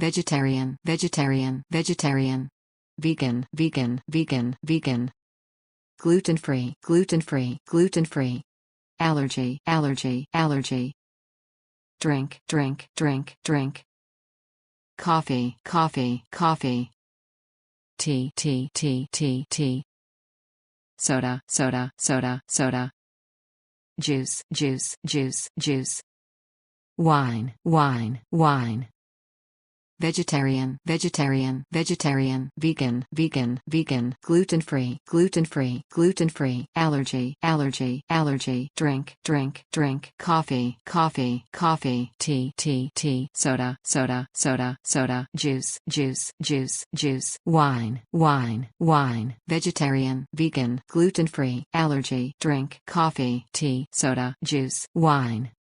vegetarian, vegetarian, vegetarian. Vegan, vegan, vegan, vegan. Gluten-free, gluten-free, gluten-free. Allergy, allergy, allergy. Drink, drink, drink, drink. Coffee, coffee, coffee. Tea, tea, tea, tea, tea. Soda, soda, soda, soda. Juice, juice, juice, juice. Wine, wine, wine. Vegetarian, vegetarian, vegetarian, vegan, vegan, vegan, gluten-free, gluten-free, gluten-free, allergy, allergy, allergy, drink, drink, drink, coffee, coffee, coffee, tea, tea, tea, soda, soda, soda, soda, juice, juice, juice, juice, wine, wine, wine, vegetarian, vegan, gluten-free, allergy, drink, coffee, tea, soda, juice, wine.